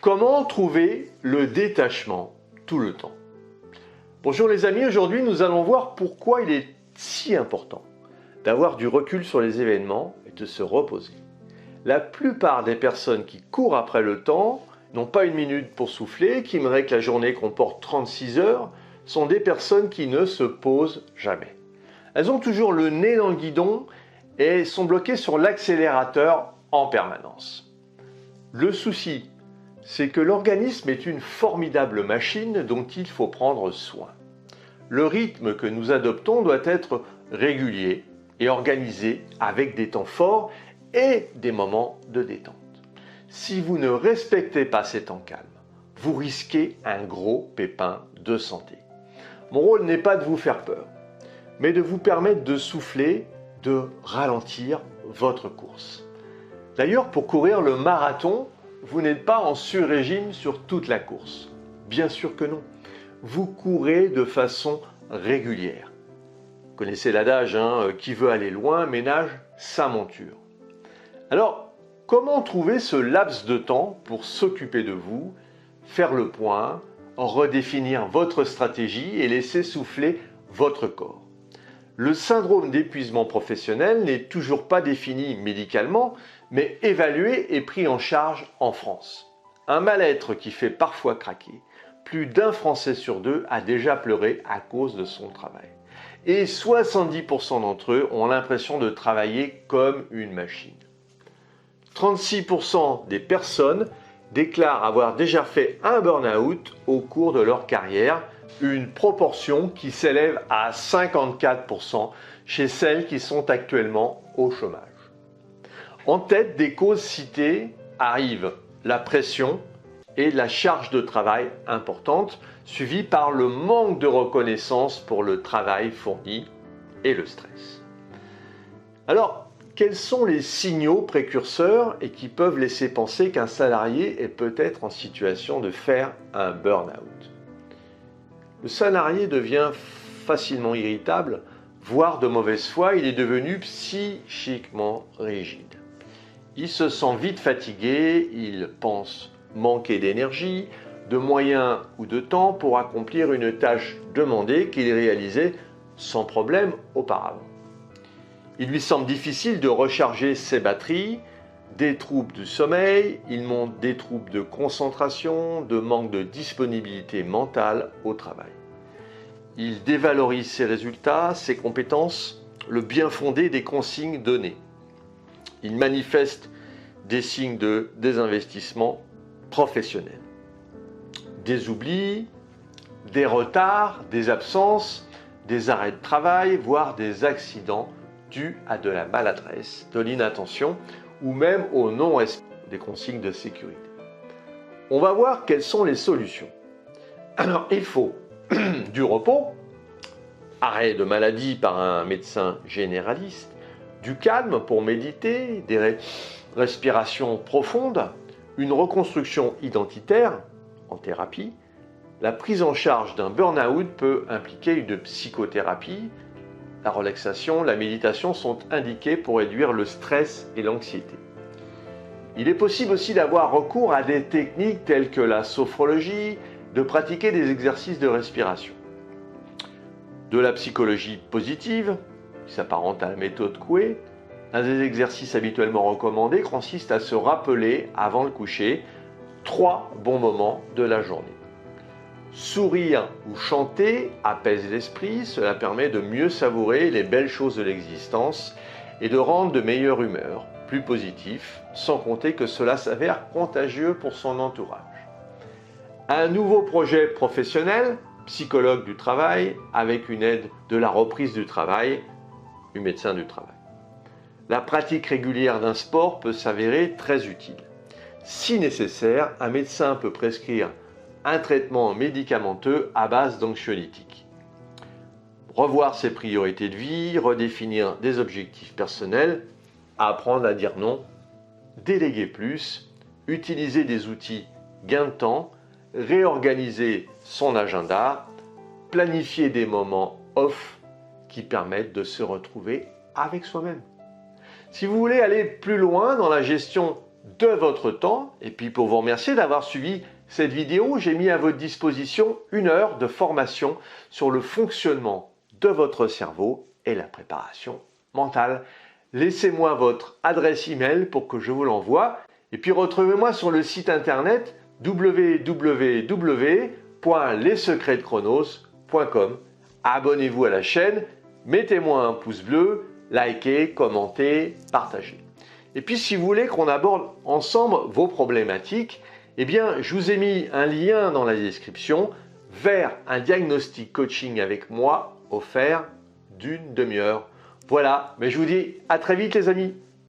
Comment trouver le détachement tout le temps? Bonjour les amis, aujourd'hui nous allons voir pourquoi il est si important d'avoir du recul sur les événements et de se reposer. La plupart des personnes qui courent après le temps n'ont pas une minute pour souffler, qui aimeraient que la journée comporte 36 heures, sont des personnes qui ne se posent jamais. Elles ont toujours le nez dans le guidon et sont bloquées sur l'accélérateur en permanence. Le souci, c'est que l'organisme est une formidable machine dont il faut prendre soin. Le rythme que nous adoptons doit être régulier et organisé avec des temps forts et des moments de détente. Si vous ne respectez pas ces temps calmes, vous risquez un gros pépin de santé. Mon rôle n'est pas de vous faire peur, mais de vous permettre de souffler, de ralentir votre course. D'ailleurs, pour courir le marathon, vous n'êtes pas en sur-régime sur toute la course. Bien sûr que non. Vous courez de façon régulière. Vous connaissez l'adage, qui veut aller loin ménage sa monture. Alors, comment trouver ce laps de temps pour s'occuper de vous, faire le point, redéfinir votre stratégie et laisser souffler votre corps? Le syndrome d'épuisement professionnel n'est toujours pas défini médicalement, mais évalué et pris en charge en France. Un mal-être qui fait parfois craquer. Plus d'un Français sur deux a déjà pleuré à cause de son travail. Et 70% d'entre eux ont l'impression de travailler comme une machine. 36% des personnes déclarent avoir déjà fait un burn-out au cours de leur carrière, une proportion qui s'élève à 54% chez celles qui sont actuellement au chômage. En tête des causes citées arrivent la pression et la charge de travail importante, suivie par le manque de reconnaissance pour le travail fourni et le stress. Alors, quels sont les signaux précurseurs et qui peuvent laisser penser qu'un salarié est peut-être en situation de faire un burn-out? Le salarié devient facilement irritable, voire de mauvaise foi, il est devenu psychiquement rigide. Il se sent vite fatigué, il pense manquer d'énergie, de moyens ou de temps pour accomplir une tâche demandée qu'il réalisait sans problème auparavant. Il lui semble difficile de recharger ses batteries, des troubles du sommeil, il montre des troubles de concentration, de manque de disponibilité mentale au travail. Il dévalorise ses résultats, ses compétences, le bien fondé des consignes données. Il manifeste des signes de désinvestissement professionnel. Des oublis, des retards, des absences, des arrêts de travail, voire des accidents dus à de la maladresse, de l'inattention ou même au non-respect des consignes de sécurité. On va voir quelles sont les solutions. Alors, il faut du repos, arrêt de maladie par un médecin généraliste, du calme pour méditer, des respirations profondes, une reconstruction identitaire en thérapie. La prise en charge d'un burn-out peut impliquer une psychothérapie. La relaxation, la méditation sont indiquées pour réduire le stress et l'anxiété. Il est possible aussi d'avoir recours à des techniques telles que la sophrologie, de pratiquer des exercices de respiration. De la psychologie positive, qui s'apparente à la méthode Coué, un des exercices habituellement recommandés consiste à se rappeler, avant le coucher, 3 bons moments de la journée. Sourire ou chanter apaise l'esprit, cela permet de mieux savourer les belles choses de l'existence et de rendre de meilleure humeur, plus positif, sans compter que cela s'avère contagieux pour son entourage. Un nouveau projet professionnel, psychologue du travail, avec une aide de la reprise du travail, du médecin du travail. La pratique régulière d'un sport peut s'avérer très utile. Si nécessaire, un médecin peut prescrire un traitement médicamenteux à base d'anxiolytiques. Revoir ses priorités de vie, redéfinir des objectifs personnels, apprendre à dire non, déléguer plus, utiliser des outils gain de temps, réorganiser son agenda, planifier des moments off qui permettent de se retrouver avec soi-même. Si vous voulez aller plus loin dans la gestion de votre temps. Et puis pour vous remercier d'avoir suivi cette vidéo, j'ai mis à votre disposition 1 heure de formation sur le fonctionnement de votre cerveau et la préparation mentale. Laissez-moi votre adresse email pour que je vous l'envoie. Et puis retrouvez-moi sur le site internet www.lessecretsdechronos.com. Abonnez-vous à la chaîne, mettez-moi un pouce bleu, likez, commentez, partagez. Et puis si vous voulez qu'on aborde ensemble vos problématiques, eh bien je vous ai mis un lien dans la description vers un diagnostic coaching avec moi offert d'1 demi-heure. Voilà, mais je vous dis à très vite les amis.